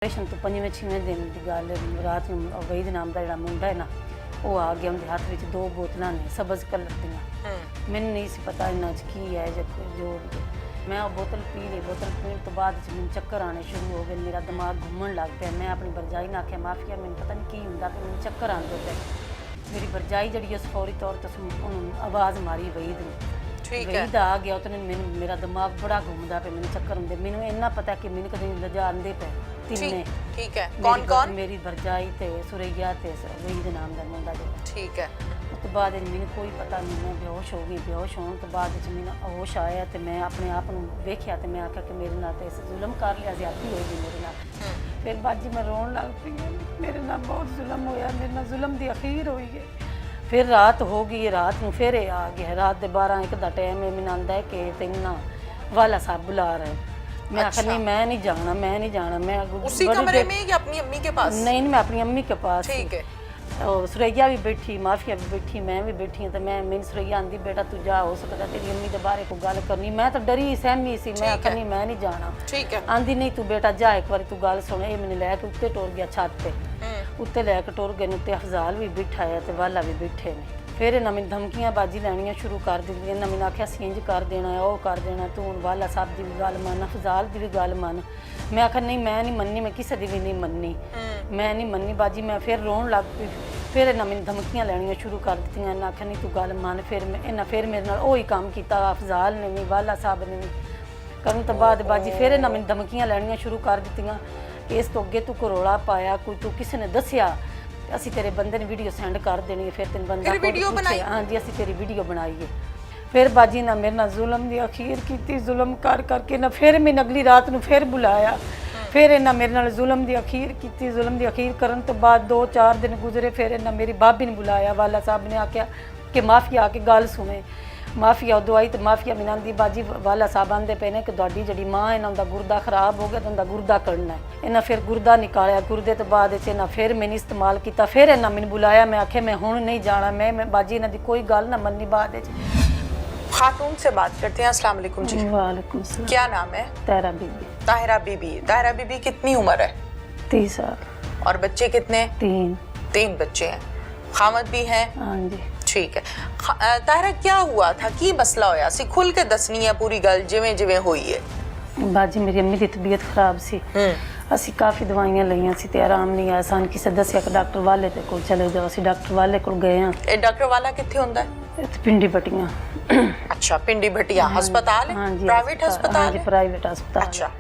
Operation तो 5वें-6वें दिन की गल रात को वहीद नाम का जो मुंडा है ना वो आ गया उनके हाथ में 2 बोतलों ने सबज कलर दियाँ मैंने नहीं सी पता इन्ना की है जो मैं वो बोतल पी ली। बोतल पीने तो बाद मैंने चक्कर आने शुरू हो गए, मेरा दिमाग घूमन लग पाया। मैं अपनी भरजाई ने आख्या माफिया मैंने पता नहीं की होंगे कि मैंने चक्कर आते पे। मेरी भरजाई जी उस फौरी तौर पर आवाज़ मारी वहीद ने, वहीद आ गया तो मेरा दिमाग बड़ा घूमता पे, मैंने चक्कर आते। मैंने इन्ना पता कि मैंने कभी लजा आते पे तीन। ठीक है कौन कौन? मेरी भरजाई ते सुरैया ते वहीद नाम का मुंडा जो। ठीक है उस तो बाद मैंने कोई पता नहीं, मैं बेहोश हो गई। बेहोश होने तो बाद मैंने होश आया तो मैं अपने आप को वेख्या तो मैं आख्या कि मेरे नाल तो इस जुल्म कर लिया, ज्यादती हो गई मेरे नाल। फिर बाजी मैं रोन लग पई, मेरे नाल बहुत जुल्म होया, मेरे नाल जुल्म की अखीर हुई है। फिर रात हो गई, रात को फिर आ गया, रात के 12-1 का टाइम है। मैंने आंदा है कि तेना वाला साहब बुला रहे। मैं आखिर नहीं मैं नहीं जाना, मैं नहीं जाना। मैं उसी कमरे में या अपनी अम्मी के पास? नहीं मैं अपनी अम्मी के पास। ठीक है। सुरैया भी बैठी, माफिया भी बैठी, मैं भी बैठी हूँ। तो मैं मेरी सुरैया आंदी बेटा तू जा, हो सकता तेरी अम्मी के बारे को गल करनी। मैं तो डरी सहमी सी, मैं आखिर नहीं मैं नहीं जाना। ठीक है। आंदी नहीं तू बेटा जा एक बार तू गल सुन। ये मैंने लैके उत्ते टुर गया छत पे, उत्ते लैके टुर गए। उत्ते अफजाल भी बैठा है तो वाला भी बैठे ने। फिर इन्हें मैंने धमकियां बाजी लैनियां शुरू कर दी। इन्हें मैंने आख्या इंज कर देना है, वह कर देना, तू हूँ वाला साहब की भी गल मन, अफजाल की भी गल मन। मैं आखिर नहीं मैं नहीं मननी, मैं किसी की भी नहीं मननी, मैं नहीं मननी बाजी। मैं फिर रोन लग पई। फिर इन्हें मैंने धमकियां लैनियां शुरू कर दी। इन्हें आख्या नहीं तू गल मन। फिर इन्हें फिर मेरे नाल वही काम किया, अफजाल ने भी वाला साहब ने भी। करने तो बाद बाजी फिर इन्हें मैंने धमकियां लैनियां शुरू कर दी। इस तो अगे तू करौला पाया, कोई तू किसी ने दसिया असी तेरे बंदे ने वीडियो सेंड कर देनी है। फिर तेन बंदा वीडियो बनाई? हाँ जी असी तेरी वीडियो बनाई है। फिर बाजी ना मेरे ना जुल्म की अखीर की, जुल्म कर करके ना फिर मैंने अगली रात में फिर बुलाया। फिर इन्हें मेरे नाल जुल्म की अखीर की। जुल्म की अखीर करन तो बाद 2-4 दिन गुजरे। फिर इन्हें मेरी भाभी ने बुलाया, वाला साहब ने आख्या कि माफिया आके गल सुने। माफिया उदो आई तो माफिया मैंने आंदी बाजी वाला साहब आंदे पे ने कि तुहाडी जिहड़ी मां है ना उनका गुर्दा खराब हो गया, तो उनका गुर्दा कढ़ना है। इन्हें फिर गुर्दा निकालिया। गुर्दे तो बाद इन्हें फिर मैंने इस्तेमाल किया। फिर इन्हें मैंने बुलाया। मैं आखे मैं हुण नहीं जाना, मैं बाजी इन्हां दी कोई गल ना मन्नी। बाद खातून से बात करते हैं। अस्सलाम वालेकुम जी। वालेकुम सलाम। क्या नाम है? ताहिरा बीबी। ताहिरा बीबी। ताहिरा बीबी कितनी उम्र है? 30 साल। और बच्चे कितने? 3 बच्चे हैं। खामद भी हैं? हाँ जी। ठीक है। ताहिरा क्या हुआ था, की मसला होया सी? खुल के दसनी है पूरी गल जिवें जिवें हुई है। बाजी मेरी अम्मी की तबीयत खराब सी, असी काफ़ी दवाइयां लईयां सी ते आराम नहीं आया। सान किसी दसिया कि डॉक्टर वाले ते कोल चले जाओ। असी डॉक्टर वाले कोल गए हाँ। ये डॉक्टर वाला कित्थे हुंदा है? पिंडी बटियां। अच्छा पिंडी बटिया अस्पताल है? हाँ जी प्राइवेट अस्पताल? हाँ जी प्राइवेट अस्पताल। अच्छा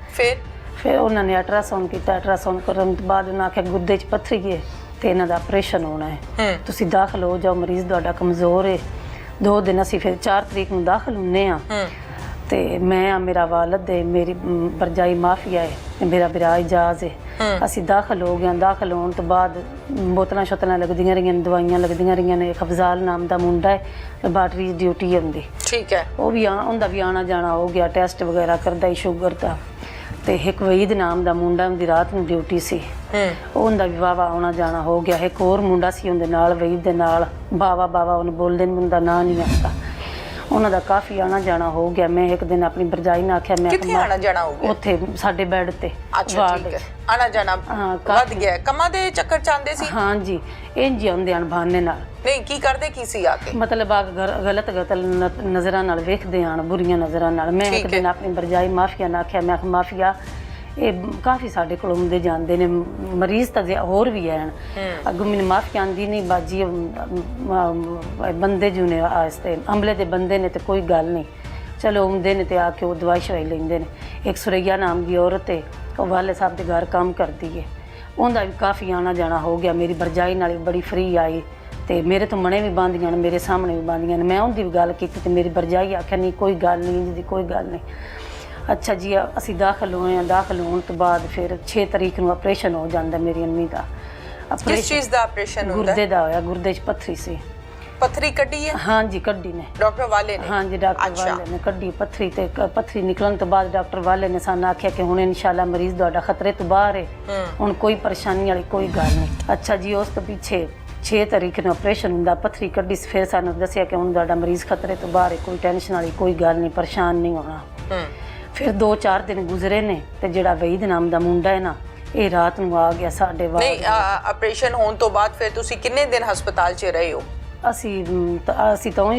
फिर उन्होंने अल्ट्रासाउंड किया। अल्ट्रासाउंड करने तो बाद उन्हें आख्या गुर्दे च पत्थरी है तो इन्हों का ऑपरेशन होना है, तुसी दाखिल हो जाओ, मरीज तुहाडा कमज़ोर है। 2 दिन असी फिर 4 तरीक में दाखिल होने तो मैं मेरा वालद है, मेरी भरजाई माफिया है, मेरा बिरा इजाज है। असी दाखिल हो गए। दाखिल होने तो बाद बोतल शोतल लगदियां रही, दवाइयां लगदियां रही। एक अफजाल नाम का मुंडा है, लैबार्टरी ड्यूटी होंदी। ठीक है। वो भी उनका भी आना जाना हो गया, टेस्ट वगैरह करदा ही शुगर का। तो एक वहीद नाम का मुंडा उनकी रात में ड्यूटी सी, उनका भी वावा आना जाना हो गया। एक होर मुंडा सी उनके नाल वहीद दे नाल, बावा बावा उन्हें बोलते उनका नाम नहीं आता। उन्होंने काफ़ी आना जाना हो गया। मैं एक दिन अपनी भरजाई ने आख्या मैं आना जाना हो गया उत्थे साडे बेड ते। अच्छा ठीक है। आना जाना वध गया। कमा दे चक्कर चांदे सी? हाँ जी इंज आउंदे आन बहाने नाल। नहीं की करदे की सी आके? मतलब गलत नज़रां नाल वेखदे आन, बुरियां नज़रां नाल। मैं एक दिन अपनी भरजाई माफिया ने आख्या मैं माफिया ये काफ़ी साढ़े को आते जाते हैं मरीज तो होर भी हैं। अगों मैंने माफिया आंदी नहीं बाजी बंदे जो ने आस्ते अमले के बंदे ने तो कोई गल नहीं, चलो आते ने तो आके वो दवाई शवाई लेंदे ने। एक सुरैया नाम की औरत है, वो वाले साहब के घर काम करती है, उनका भी काफ़ी आना जाना हो गया। मेरी भरजाई नाल बड़ी फ्री आई तो मेरे तो मने भी बांधियां, मेरे सामने भी बांधियां। मैं उनकी भी गल की तो मेरी भरजाई आख्या नहीं कोई गल नहीं जी, कोई गल नहीं। अच्छा जी असी दाखिल होए हैं। दाखिल होने तो बाद फिर 6 तरीक को ऑपरेशन हो जाता मेरी अम्मी का। किस चीज़ दा ऑपरेशन होता है? गुर्दे दा होया, गुर्दे च पत्थरी सी। पत्थरी कड्डी है? हाँ जी कड्डी ने डॉक्टर वाले ने? हाँ जी डॉक्टर वाले ने कड्डी पत्थरी। ते पत्थरी निकलन तो बाद डॉक्टर वाले ने सानू आख्या कि हुण इंशाल्लाह मरीज तुहाडा खतरे तो बाहर है, हुण कोई परेशानी वाली कोई गल नहीं। अच्छा जी उस तो पीछे 6 तरीक ने ऑपरेशन होंदा, पत्थरी कड्डी फिर सानू दसिया कि हुण तुहाडा मरीज खतरे तो बाहर है, कोई टेंशन वाली कोई गल नहीं, परेशान नहीं होना। फिर 2-4 दिन गुजरे ने तो जिहड़ा वहीद नाम का मुंडा है ना ਇਹ ਰਾਤ ਨੂੰ ਆ ਗਿਆ ਸਾਡੇ ਬਾਅਦ। ਨਹੀਂ, ਆਪਰੇਸ਼ਨ ਹੋਣ ਤੋਂ ਬਾਅਦ ਫਿਰ ਤੁਸੀਂ ਕਿੰਨੇ ਦਿਨ ਹਸਪਤਾਲ 'ਚ ਰਹੇ ਹੋ? ਅਸੀਂ ਤਾਂ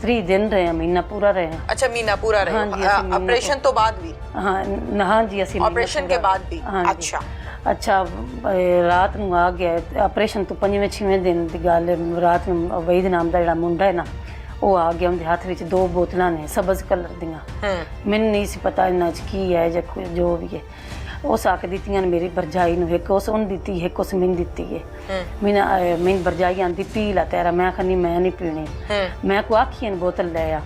3 ਦਿਨ ਰਹੇ, ਮਹੀਨਾ ਪੂਰਾ ਰਹੇ। अच्छा, महीना पूरा रहे हो। ऑपरेशन तो बाद भी? हाँ जी, ਅਸੀਂ ऑपरेशन के बाद भी? अच्छा ਅੱਛਾ। ਰਾਤ ਨੂੰ ਆ ਗਿਆ ਆਪਰੇਸ਼ਨ ਤੋਂ 5ਵੇਂ-6ਵੇਂ ਦਿਨ ਦੀ ਗੱਲ। ਰਾਤ ਨੂੰ ਵਹੀਦ ਨਾਮ ਦਾ ਜਿਹੜਾ ਮੁੰਡਾ ਹੈ ਨਾ, ਉਹ ਆ ਗਿਆ, ਉਹਦੇ ਹੱਥ ਵਿੱਚ 2 ਬੋਤਲਾਂ ਨੇ ਸਬਜ਼ ਕਲਰ ਦੀਆਂ। ਮੈਨੂੰ ਨਹੀਂ ਸੀ ਪਤਾ ਇਹਨਾਂ 'ਚ ਕੀ ਹੈ ਜਾਂ ਜੋ ਵੀ ਹੈ। ਉਸ ਆਖ ਦਿੱਤੀਆਂ ਨੇ ਮੇਰੀ ਭਰਜਾਈ ਨੂੰ, ਇੱਕ ਉਸ ਉਹਨੂੰ ਦਿੱਤੀ, ਇੱਕ ਉਸ ਮੈਨੂੰ ਦਿੱਤੀ ਹੈ। ਮੈਨੂੰ ਭਰਜਾਈ ਆਂਦੀ ਪੀ ਲਾ ਤੇਰਾ। ਮੈਂ ਕਹਿੰਦੀ ਮੈਂ ਨਹੀਂ ਪੀਣੀ। ਮੈਂ ਕੋ ਆਖੀ ਨੇ ਬੋਤਲ ਲੈ ਆ।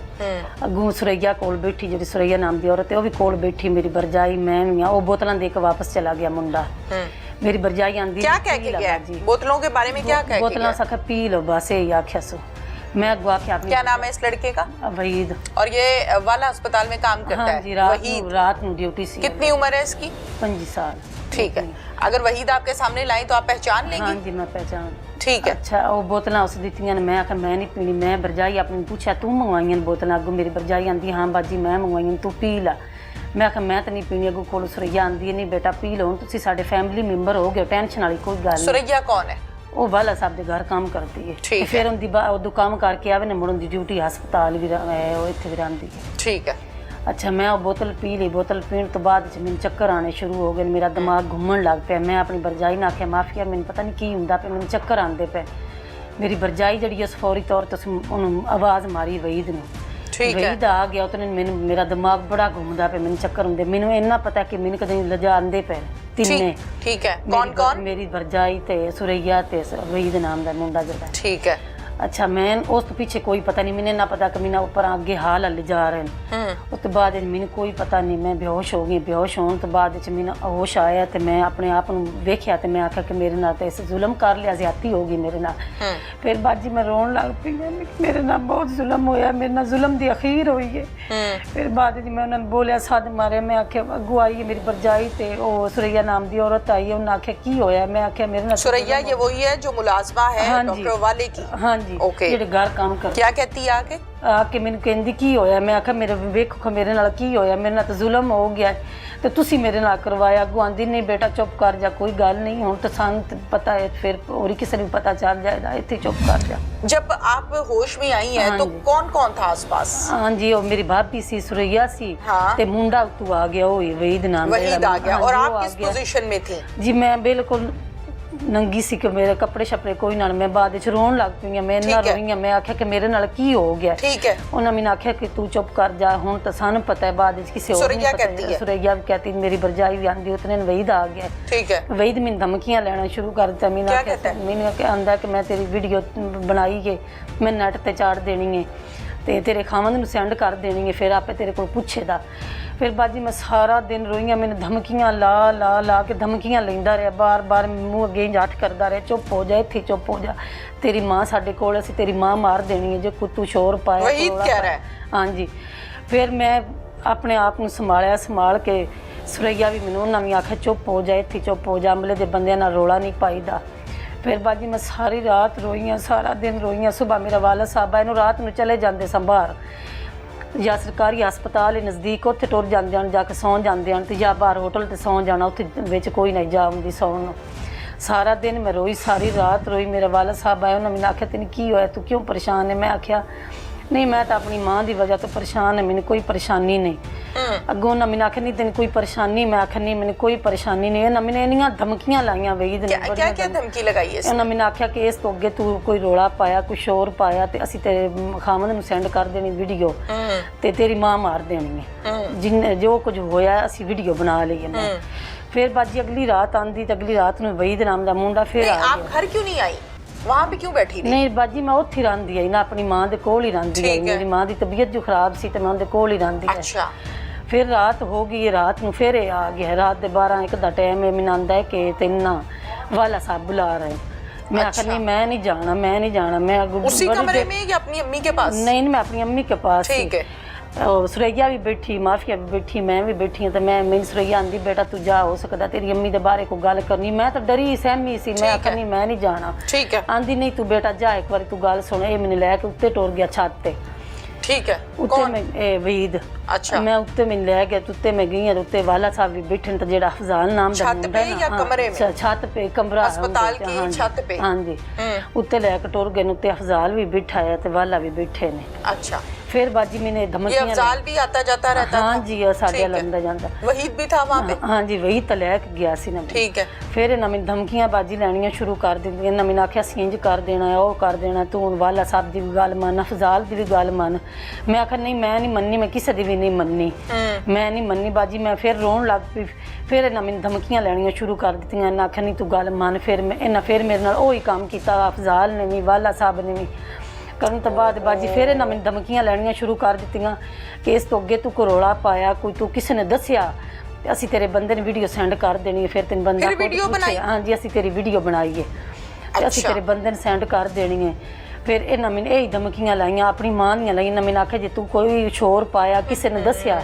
ਅੱਗੋਂ ਸੁਰਈਆ ਕੋਲ ਬੈਠੀ, ਜਿਹੜੀ ਸੁਰਈਆ ਨਾਮ ਦੀ ਔਰਤ ਹੈ, ਉਹ ਵੀ ਕੋਲ ਬੈਠੀ, ਮੇਰੀ ਭਰਜਾਈ, ਮੈਂ ਵੀ ਆ। ਉਹ ਬੋਤਲਾਂ ਦੇ ਕੇ ਵਾਪਸ ਚਲਾ ਗਿਆ ਮੁੰਡਾ। मेरी भरजाई आंदी क्या कह के गया जी? बोतलों के बारे में क्या कह के बोतलों सा पी लो बस, यही आख्या सो। मैं अगवा के आपने क्या नाम है इस लड़के का? वहीद। और ये वाला अस्पताल में काम करता है? जी, रात में ड्यूटी से। कितनी उम्र है इसकी? 25 साल। ठीक है। अगर वहीद आपके सामने लाई तो आप पहचान लेंगी? हाँ जी, मैं पहचान। ठीक है। अच्छा, वो बोतल उस दित्तियां ने, मैं आखिर मैं नहीं पीनी। मैं भरजाई अपनी पूछा तू मंगवाई बोतल? अगू मेरी भरजाई आंदी हाँ बाजी मैं मंगवाई, तू पी ला। मैं आखिर मैं तो नहीं पीनी। अगू कोल सुरैया आंदी है, नहीं बेटा पी लो, तुसी साडे फैमिली मैंबर हो गए, टेंशन वाली कोई गल नहीं। सुरैया कौन है? वो वाला साहब के घर काम करती है। फिर उनकी उदू काम करके आवे ने मुड़ उनकी ड्यूटी हस्पताल भी इत्थे भी रहिंदी है। ठीक है। अच्छा, मैं वो बोतल पी ली। बोतल पीने तो बाद मैंने चक्कर आने शुरू हो गए, मेरा दिमाग घूमन लग पिया। मैं अपनी भरजाई ने आख्या माफिया मैंने पता नहीं की हुंदा पे, मैंने चक्कर आंदे पे। मेरी भरजाई जी उस फौरी तौर पर उन्होंने आवाज़ मारी वहीद नूं। वहीद आ गया, उतने मैंने मेरा दिमाग बड़ा घूमदा पे, मैंने चक्कर आंदे। मैंने इन्ना पता कि मैंने कदे लजा आंदे पे तिन्ने। ठीक है। कौन कौन? मेरी भरजाई ते सुरैया ते वहीद नाम दा मुंडा जड़ा। ठीक है। अच्छा, मैं उस तो पीछे कोई पता नहीं, मैंने ना पता कि मैंने ऊपर आगे हाल हल जा रहे हैं। उस तो बाद मैंने कोई पता नहीं, मैं बेहोश हो गई। बेहोश होने तो बाद मैंने होश आया तो मैं अपने आप को वेख्या तो मैं आख्या कि मेरे नाल तो इस जुल्म कर लिया, ज्यादती हो गई मेरे नाल। फिर बाजी मैं रोन लग पई, मेरे नाल बहुत जुल्म होया, मेरे नाल जुल्म दी अखीर हुई है। फिर बाद मैं उन्होंने बोलिया सद मारे। मैं आख्या अगू आई मेरी भरजाई ते ओ सुरैया नाम दी औरत आई है, उन्हें आख्या की होया? मैं आख्या मेरे नाल। सुरैया ये वही है जो मुलाजमा है डॉक्टर वाले की? हाँ जी, जेडे घर काम कर। क्या कहती है आके मैनू कहंदी की होया? मैं आख्या मेरे वेखो मेरे नाल की होया, मेरे नाल तो जुल्म हो गया तो तुसी मेरे नाल करवाया। अगू आंदी नहीं बेटा चुप कर जा, कोई गल नहीं, हुण तो सानू पता है, फिर और किसी भी पता चल जाएगा, इत्थे चुप कर जा। जब आप होश में आई हैं तो कौन कौन था आसपास? हाँ जी, वो मेरी भाभी सी, सुरैया सी, ते मुंडा तू आ गया, वो वहीद नाम। वहीद आ गया। और आप किस पोजीशन में थी? जी मैं बिल्कुल नंगी सी कि मेरे कपड़े शपड़े कोई ना। मैं बाद विच रोन लग पई, मैं इन्ना रोई। मैं आख्या कि मेरे नाल की हो गया? ठीक है। उन्होंने मैंने आख्या कि तू चुप कर जा, हुण तो सानू पता है, बाद विच किसी और सुरैया कहती है। सुरैया भी कहती, मेरी भरजाई भी आंदी, उतने वहीद आ गया। ठीक है। वहीद मैंने धमकियां लेना शुरू कर दिता। मैंने आंदा कि मैं तेरी वीडियो बनाई है, मैं नैट ते चाड़ देनी है ते तेरे खावंद नूं सेंड कर देनी है, फिर आपे तेरे कोल पुछेदा। फिर बाजी मैं सारा दिन रोईयां, मैंने धमकियां ला ला ला के धमकियां लैंदा रहा, बार बार मूँह अगे जाट करदा रहा, चुप हो जा, इत्थे चुप हो जा, तेरी माँ साडे कोल, असीं तेरी माँ मार देनी है जे कुत्तू शोर पाया। वही कह रहा है। हाँ जी। फिर मैं अपने आप नूं संभालिया, संभाल के सुरैया भी मैनूं उन्हां भी आख्या चुप हो जा, इत्थे चुप हो जा, अमले दे बंदियां नाल रौला नहीं पाईदा। फिर बाजी मैं सारी रात रोईयां, सारा दिन रोईयां। सुबह मेरा वाला साहब इनू रात में चले जाते सन बाहर, या सरकारी हस्पताल नज़दीक, उत्थे टुर जाते हैं जाके सौ जाते हैं, तो या बाहर होटल ते सौ जाना, उत्थे कोई नहीं जा आती सौन। सारा दिन मैं रोई, सारी रात रोई। मेरा वाला साहब आया, उन्होंने मैंने आख्या तेन की होया, तू क्यों परेशान है? मैं आख्या नहीं मैं तो अपनी माँ की वजह तो परेशान है, मैंने कोई परेशानी नहीं। अगों ना मैंने आख्या नहीं तेन कोई परेशानी? मैं आख्या नहीं मैंने कोई परेशानी नहीं है ना। मैंने इन्नियां धमकियां लाइयां वहीद ने। क्या क्या धमकी लगाई है? उन्होंने मैंने आख्या कि इस तो अगे तू कोई रोला पाया, कोई शोर पाया तो असीं तेरे खावंद नूं सेंड कर देनी वीडियो, ते तेरी माँ मार देनी है, जिन जो कुछ होया असीं वीडियो बना ली है। फिर बाजी अगली रात आंदी तो अगली रात नूं वहीद नाम दा मुंडा फिर आ गया। आप घर क्यों नहीं आई? वहाँ पे क्यों बैठी रही? नहीं बाजी मैं उत्थे रहिंदी है ना, अपनी माँ दे कोल ही रहिंदी है। मेरी माँ की तबीयत जो खराब सी तो मैं उनके कोल ही रहिंदी है। अच्छा। फिर रात हो गई, रात नूं फिर आ गया, रात दे 12-1 दा टाइम है। मैनूं आंदा है कि तेना वाला साहब बुला रहे। मैं आखिर नहीं मैं नहीं जाना, मैं नहीं जाना। मैं उसी कमरे में या अपनी अम्मी के पास? नहीं मैं अपनी अम्मी के पास। ठीक है। सुरैया भी बैठी, माफिया भी बैठी, मैं भी बैठी हूँ। तो मैं सुरैया आंदी बेटा तू जा, हो सकता तेरी अम्मी के बारे को गल करनी। मैं तो डरी सहमी सी, मैं आखिर नहीं मैं नहीं जाना। ठीक है। आंदी नहीं तू बेटा जा, एक बार तू गल सुन। ये मैंने लैके उत्ते टुर गया छत ते। ठीक है, उत्ते कौन? मैं वहीद। अच्छा, मैं उत्ते मैं ले गया तो उत्ते मैं गई उत्ते वाला साहब भी बैठे तो जेड़ा अफजाल नाम दा छत मुंडा पे है ना, या हाँ, कमरे में? छत पे कमरा है अस्पताल उनदे, की हाँ जी, छत पे? हाँ जी। उत्ते लेके टुर गए उत्ते अफजाल भी बैठा है ते वाला भी बैठे ने। अच्छा, फिर बाजी मैंने ये धमकियां अफजाल भी आता जाता रहता हाँ था? जी, और साडे ठीक है। लंदा जांदा। वहीद भी था वहाँ पे? हाँ जी, वही तलैक गया सी ना। ठीक है। फिर इन्हां मैनूं धमकियां बाजी लैणियां शुरू कर दिंदियां। इन्हां मैनूं आख्या सी इंज कर देना है, वो कर देना, तू हुण वाला साहब दी भी गल मन, अफजाल दी भी गल मन। मैं आख्या नहीं, मैं नहीं मननी, मैं किसी दी भी नहीं मननी, मैं नहीं मननी बाजी। मैं फिर रोन लग पई। फिर इन्हां मैनूं धमकियां लैणियां शुरू कर दित्तियां। इन्हां आख्या नहीं तू गल मन। फिर इन्हां फिर मेरे नाल ओही काम कीता, अफजाल ने भी वाला साहब ने भी। ਕਰਨ ਤੋਂ ਬਾਅਦ ਬਾਜੀ ਫਿਰ ਇਹਨਾਂ ਮੈਨੂੰ ਧਮਕੀਆਂ ਲੈਣੀਆਂ ਸ਼ੁਰੂ ਕਰ ਦਿੱਤੀਆਂ ਕਿ ਇਸ ਤੋਂ ਅੱਗੇ ਤੂੰ ਕੋਈ ਰੌਲਾ ਪਾਇਆ, ਕੋਈ ਤੂੰ ਕਿਸੇ ਨੇ ਦੱਸਿਆ ਤੇ ਅਸੀਂ ਤੇਰੇ ਬੰਦੇ ਨੂੰ ਵੀਡੀਓ ਸੈਂਡ ਕਰ ਦੇਣੀ ਹੈ। ਫਿਰ ਤੈਨੂੰ ਬੰਦਾ ਫਿਰ ਵੀਡੀਓ ਬਣਾਈ? ਹਾਂਜੀ, ਅਸੀਂ ਤੇਰੀ ਵੀਡੀਓ ਬਣਾਈ ਹੈ ਤੇ ਅਸੀਂ ਤੇਰੇ ਬੰਦੇ ਨੂੰ ਸੈਂਡ ਕਰ ਦੇਣੀ ਹੈ। ਫਿਰ ਇਹਨਾਂ ਮੈਨੂੰ ਇਹ ਧਮਕੀਆਂ ਲਾਈਆਂ, ਆਪਣੀ ਮਾਂ ਦੀਆਂ ਲਾਈਆਂ। ਇਹਨਾਂ ਮੈਨੂੰ ਆਖਿਆ ਜੇ ਤੂੰ ਕੋਈ ਸ਼ੋਰ ਪਾਇਆ, ਕਿਸੇ ਨੇ ਦੱਸਿਆ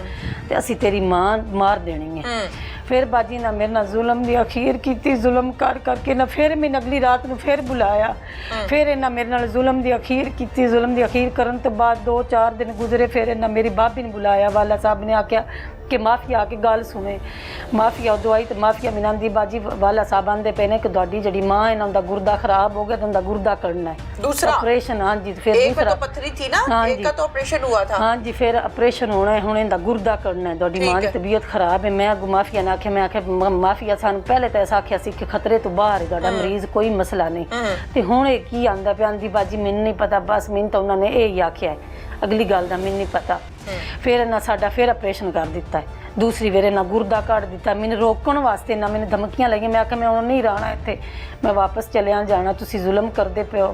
ਤੇ ਅਸੀਂ ਤੇਰੀ ਮਾਂ ਮਾਰ ਦੇਣੀ ਹੈ। फिर बाजी ना मेरे ना जुल्म दी अखीर की, जुल्म कर करके ना फिर मैंने अगली रात में फिर बुलाया। फिर इन्हें मेरे नाल जुल्म दी अखीर की, जुल्म दी अखीर करन तो बाद 2-4 दिन गुजरे। फिर इन्हें मेरी भाभी ने बुलाया, वाला साहब ने आख्या कि माफिया आके गल सुने। माफिया दवाई तो माफिया मिनांदी बाजी वाला साहब आंदे पे ने कि तुहाडी जिहड़ी मां है ना, उनका गुर्दा खराब हो गया तो उनका गुर्दा करना है, दूसरा ऑपरेशन। हाँ जी, फिर एक दूसरा तो पत्थरी थी ना, हाँ एक का तो ऑपरेशन हुआ था। हाँ जी, फिर ऑपरेशन होना है, हुण इनका गुर्दा करना है। तुहाडी मां दी तबीयत खराब है। मैं अगू माफिया ने आख्या, मैं आख्या माफिया सानू पहले तो ऐसा आख्या सी कि खतरे तो बाहर है, तुहाडा मरीज कोई मसला नहीं। ते हुण ये की आंदा पिया आंदी बाजी मैनूं नहीं पता, बस मैनूं तो उन्होंने यही आख्या है, अगली गल दा मैनूं नहीं पता। फिर इन्हां साडा फिर ऑपरेशन कर दिता है, दूसरी वेरे ना गुर्दा कट दिता। मैंने रोकण वास्ते ना मैंने धमकियां लगियां। मैं आख्या मैं हुण नहीं रहना इत्थे, मैं वापस चलिया जाना, तुसीं जुल्म करदे पे हो।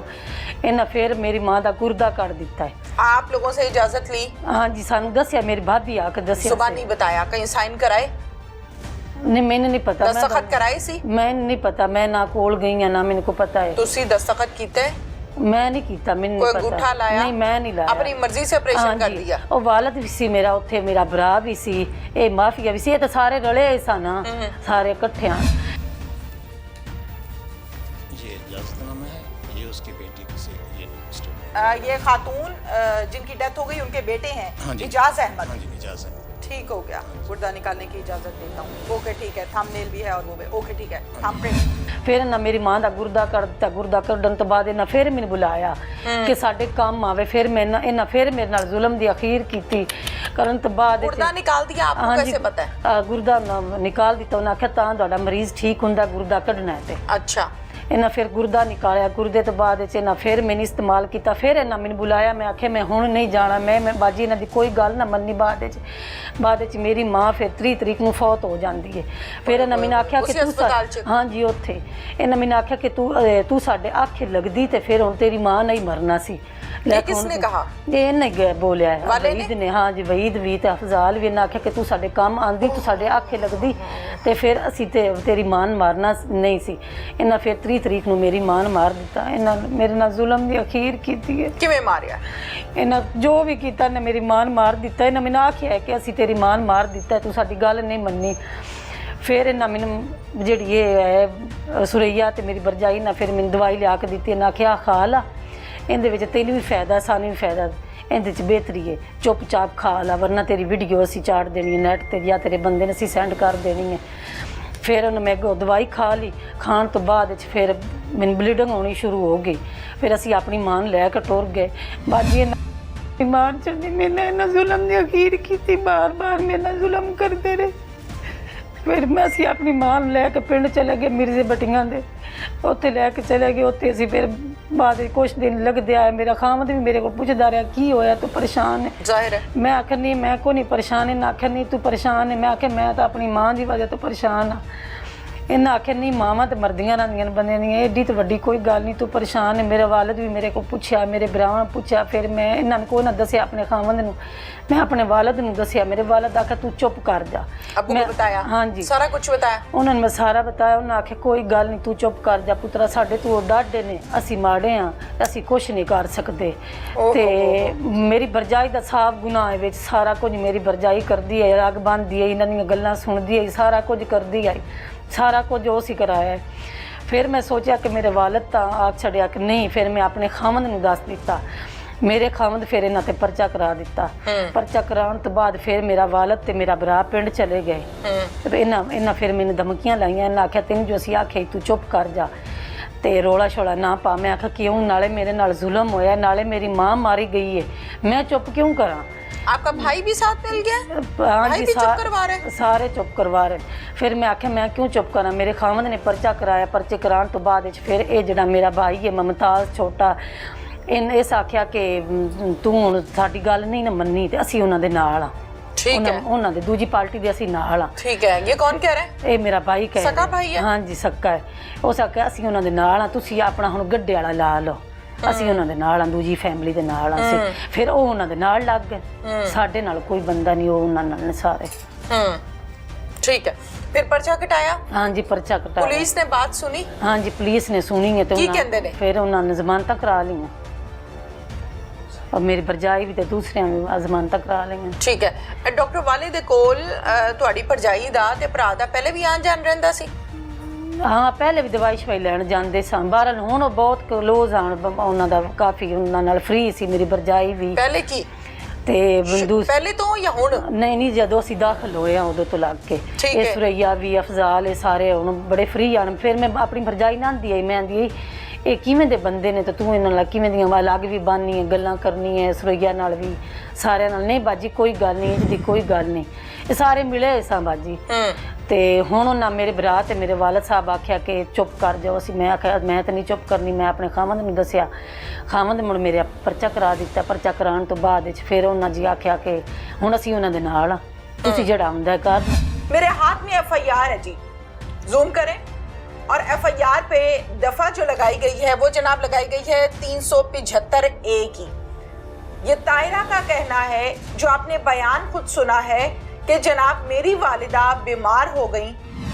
इन्हां फिर मेरी मां दा गुर्दा कट दिता है। आप लोगों से इजाजत ली? हाँ जी, सानू दस्या, मेरी भाभी आके दस्या। सुबह नहीं बताया? कहीं साइन कराए? नहीं, मैंने नहीं पता। दस्तखत कराए सी? मैं नहीं पता, मैं ना कोल गई या ना मेरे को पता है। तुसी दस्तखत कीते? मैं नहीं कीता, मैंने कोई नहीं पता। अंगूठा लाया? नहीं, मैं नहीं लाया। अपनी मर्जी से ऑपरेशन कर दिया? और वालद भी सी मेरा उत्थे, मेरा भरा भी सी, ए माफिया भी सी, ये तो सारे रले सन, सारे इकट्ठे। ये इजाजतनामा है, ये उसकी बेटी की से ये ये खातून जिनकी डेथ हो गई उनके बेटे हैं? हाँ जी। इजाज अहमद? हाँ जी, इजाज़ है। ठीक हो गया, गुर्दा निकालने की इजाजत देता हूँ। ओके ठीक है, थंबनेल भी है और वो भी ओके ठीक है, थंबनेल। फिर ना मेरी मां दा गुर्दा कर दिता। गुर्दा कड्डण तो बाद इन्हां फिर मैंने बुलाया कि साडे काम आवे। फिर मैं इन्हां फिर मेरे नाल जुल्म दी अखीर कीती। करन तो बाद गुर्दा निकाल दिया? आपको कैसे पता है? गुर्दा निकाल दिता। उन्हें आख्या तां तुहाडा मरीज ठीक हुंदा, गुर्दा कड्डना है ते। अच्छा, इन्हें फिर गुर्दा निकालिया। गुर्दे तो बाद इन्हें फिर मैंने इस्तेमाल किया। फिर इन्हें मैंने बुलाया। मैं आख्या मैं हुण नहीं जाना, मैं बाजी इन्हां दी कोई गल ना मन्नी। बाद मेरी माँ फिर 30 तरीक नूं फौत हो जाती है। फिर इन्हें मैंने आख्या कि तू, हाँ जी उत्थे, इन्हें मैंने आख्या कि तू साडे आखे लगदी ते फिर हुण तेरी माँ नहीं मरना सी। किसने कहा? ये इन्हें बोलिया है, वहीद ने। हाँ जी, वहीद भी ते अफजाल भी। इन्हें आख्या कि तू साडे काम आंदी, तू साडे आखे लगदी ते फिर असी तेरी मां मारना नहीं सी। इन्हें फिर 30 तरीक नूं मेरी मां मार दिता। इन्हें मेरे नाल जुल्म दी अखीर कीती है। किवें मारिया? इन्हें जो भी किया, इन्हें मेरी मां मार दिता। इन्हें मैंने आख्या है कि असी तेरी मां मार दिता, तू साडी गल नहीं मन्नी। फिर इन्हें मैनूं जिहड़ी ये है सुरैया ते मेरी भरजाई ने फिर मैनूं दवाई लिया के दित्ती। इन्हें आख्या खा ला, इहदे विच तैनूं भी फायदा, सानूं भी फायदा, इहदे च बेहतरी है, चुपचाप खा ला, वरना तेरी वीडियो असी चाड़ देनी है नैट ते, या तेरे बंदे ने असी सेंड कर देनी है। फिर उन्हें मैं दवाई खा ली। खाण तो बाद फिर मैनूं ब्लीडिंग होनी शुरू हो गई। फिर असी अपनी मां लैके टुर गए। बाजी मार चढ़ी, मैंने इन्ना जुल्म दी अखीर की, बार बार मेरे नाल जुल्म करते रहे। फिर मैं असी अपनी मां लैके पिंड चले गए, मिर्जे बटियां दे उत्थे लैके चले गए। उत्थे असी फिर बाद कुछ दिन लगदे आए। मेरा खामद भी मेरे को पुछदा रहा की होया, तू परेशान है? जाहिर है। मैं आख्या नहीं, मैं को नहीं परेशान है। इन्हें आख्या नहीं तू परेशान है। मैं आख्या मैं तो अपनी मां की वजह तो परेशान हाँ। इन्हें आख्या नहीं, मावां तो मरदियां रहिंदियां बंदे दी, एडी तो वड्डी कोई गल नहीं, तू परेशान है। मेरे वालिद भी मेरे को पूछया, मेरे भरावां ने पूछया। फिर मैं इन्होंने को ना दसिया अपने खामद नूं, मैं अपने वालिद नूं दसिया। मेरे वालिद आख्या तू चुप कर जा। अब्बू को बताया? हाँ जी, सारा कुछ बताया उन्होंने। मैं सारा बताया। उन्हें आख्या कोई गल नहीं, तू चुप कर जा पुत्रा, साडे तू डाढे ने, असी माड़े हाँ, असी कुछ नहीं कर सकते। ते मेरी भरजाई दा साफ गुनाह है विच, सारा कुछ मेरी भरजाई करदी है, रग बंधदी है, इन्हां दीयां गल्लां सुणदी है, सारा कुछ करदी आई, सारा कुछ उस ही कराया है। फिर मैं सोचा कि मेरे वालिद तो आख छड़िया कि नहीं। फिर मैं अपने खामद नूं दस दिता। ਮੇਰੇ ਖਾਵੰਦ ਫਿਰ ਇਹਨਾਂ ਤੇ ਪਰਚਾ ਕਰਾ ਦਿੱਤਾ। ਪਰਚਾ ਕਰਾਉਣ ਤੋਂ ਬਾਅਦ ਫਿਰ ਮੇਰਾ ਵਾਲਦ ਤੇ ਮੇਰਾ ਭਰਾ ਪਿੰਡ ਚਲੇ ਗਏ। ਤੇ ਇਹਨਾਂ ਫਿਰ ਮੈਨੂੰ ਧਮਕੀਆਂ ਲਾਈਆਂ। ਇਹਨਾਂ ਆਖਿਆ ਤੈਨੂੰ ਜੋ ਅਸੀਂ ਆਖਿਆ ਤੂੰ ਚੁੱਪ ਕਰ ਜਾ ਤੇ ਰੋਲਾ ਛੋਲਾ ਨਾ ਪਾ। ਮੈਂ ਆਖਿਆ ਕਿਉਂ, ਨਾਲੇ ਮੇਰੇ ਨਾਲ ਜ਼ੁਲਮ ਹੋਇਆ, ਨਾਲੇ ਮੇਰੀ ਮਾਂ ਮਾਰੀ ਗਈ ਹੈ, मैं चुप क्यों करा। आपका भाई भी साथ मिल गया? हाँ भाई जी, भी चुप करवा रहे? सारे चुप करवा रहे। फिर मैं आख्या मैं क्यों चुप करा, मेरे खावंद ने परचा कराया। परचे कराने तो बाद फिर ये जिहड़ा मेरा भाई है मुमताज छोटा, इन इस आख्या कि तू हुण साडी गल नहीं ना मन्नी ते असीं उन्हां दे नाल आ। ठीक है, उन्हां दे दूजी पार्टी दे असीं नाल आ। ठीक है, ये कौन कह रहा है? ये मेरा भाई कह सका भाई है? हाँ जी सका है। उस आख्या असीं उन्हां दे नाल आ, तुसीं अपना हुण गड्डे वाला ला लो। ਅਸੀਂ ਉਹਨਾਂ ਦੇ ਨਾਲ ਆ, ਦੂਜੀ ਫੈਮਿਲੀ ਦੇ ਨਾਲ ਆ। ਫਿਰ ਉਹ ਉਹਨਾਂ ਦੇ ਨਾਲ ਲੱਗ ਗਏ, ਸਾਡੇ ਨਾਲ ਕੋਈ ਬੰਦਾ ਨਹੀਂ, ਉਹ ਉਹਨਾਂ ਨਾਲ ਨੇ ਸਾਰੇ। ठीक है, फिर पर्चा कटाया? हाँ जी पर्चा कटाया। पुलिस ने बात सुनी? हाँ जी पुलिस ने सुनी है। तो की कहंदे ने? फिर उन्होंने जमानत करा ली और मेरी भरजाई भी ते दूसरे भी जमानत करा ली। ठीक है, डॉक्टर वाले दे कोल ਤੁਹਾਡੀ ਭਰਜਾਈ ਦਾ ਤੇ ਭਰਾ ਦਾ ਪਹਿਲੇ ਵੀ ਆਣ ਜਾਣ ਰਹਿੰਦਾ ਸੀ? हाँ पहले भी दवाई शवाई लैन जाते सन बाहर, हुण बहुत क्लोज आन उन्हां दा, काफ़ी उन्हां नाल फ्री सी मेरी भरजाई भी। पहले की ते पहले तो या हुण? नहीं जदों असीं दाखल होए आ उदों तो लग के ये सुरैया भी अफजाल ये सारे हुण बड़े फ्री आन। फिर मैं अपनी भरजाई नाल आंदी आई, मैं आंदी ये किवें दे बंदे ने ते तूं इन्हां नाल किवें दियां अलग भी बानी है, गल्लां करनी है सुरैया नाल भी सारे नाल। नहीं बाजी कोई गल नहीं, इसदी कोई गल नहीं, ये सारे मिले सां बाजी। ਤੇ ਹੁਣ ਉਹਨਾਂ ਮੇਰੇ ਭਰਾ ਤੇ ਮੇਰੇ ਵਾਲਦ ਸਾਹਿਬ ਆਖਿਆ ਕਿ ਚੁੱਪ ਕਰ ਜਾਓ। ਅਸੀਂ ਮੈਂ ਆਖਿਆ ਮੈਂ ਤਾਂ ਨਹੀਂ ਚੁੱਪ ਕਰਨੀ। ਮੈਂ ਆਪਣੇ ਖਾਵੰਦ ਨੂੰ ਦੱਸਿਆ, ਖਾਵੰਦ ਮੁੜ ਮੇਰੇ ਪਰਚਾ ਕਰਾ ਦਿੱਤਾ। ਪਰਚਾ ਕਰਾਉਣ ਤੋਂ ਬਾਅਦ ਵਿੱਚ ਫਿਰ ਉਹਨਾਂ ਜੀ ਆਖਿਆ ਕਿ ਹੁਣ ਅਸੀਂ ਉਹਨਾਂ ਦੇ ਨਾਲ ਆ, ਤੁਸੀਂ ਜਿਹੜਾ ਹੁੰਦਾ ਕਰ। मेरे हाथ में FIR है जी, जूम करें। और FIR पे दफा जो लगाई गई है वो जनाब लगाई गई है 375A की। ये तायरा का कहना है, जो आपने बयान खुद सुना है कि जनाब मेरी वालिदा बीमार हो गई,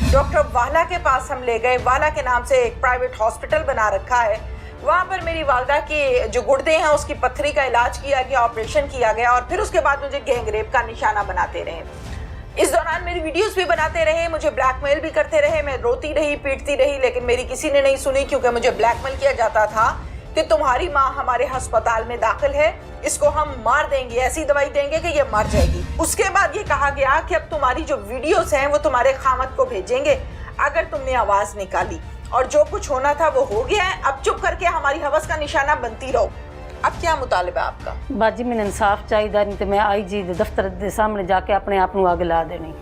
डॉक्टर वाला के पास हम ले गए। वाला के नाम से एक प्राइवेट हॉस्पिटल बना रखा है, वहाँ पर मेरी वालिदा की जो गुर्दे हैं उसकी पत्थरी का इलाज किया गया, ऑपरेशन किया गया और फिर उसके बाद मुझे गैंगरेप का निशाना बनाते रहे। इस दौरान मेरी वीडियोस भी बनाते रहे, मुझे ब्लैकमेल भी करते रहे। मैं रोती रही पीटती रही, लेकिन मेरी किसी ने नहीं सुनी, क्योंकि मुझे ब्लैकमेल किया जाता था कि तुम्हारी माँ हमारे अस्पताल में दाखिल है, इसको हम मार देंगे, ऐसी दवाई देंगे कि ये मर जाएगी। उसके बाद ये कहा गया कि अब तुम्हारी जो वीडियोस हैं वो तुम्हारे खामद को भेजेंगे अगर तुमने आवाज निकाली। और जो कुछ होना था वो हो गया है, अब चुप करके हमारी हवस का निशाना बनती रहो। अब क्या मुतालिबा आपका? बाजी मैंने इंसाफ चाहिए, नहीं तो मैं IG दे दफ्तर के सामने जाके अपने आप को आग ला देनी।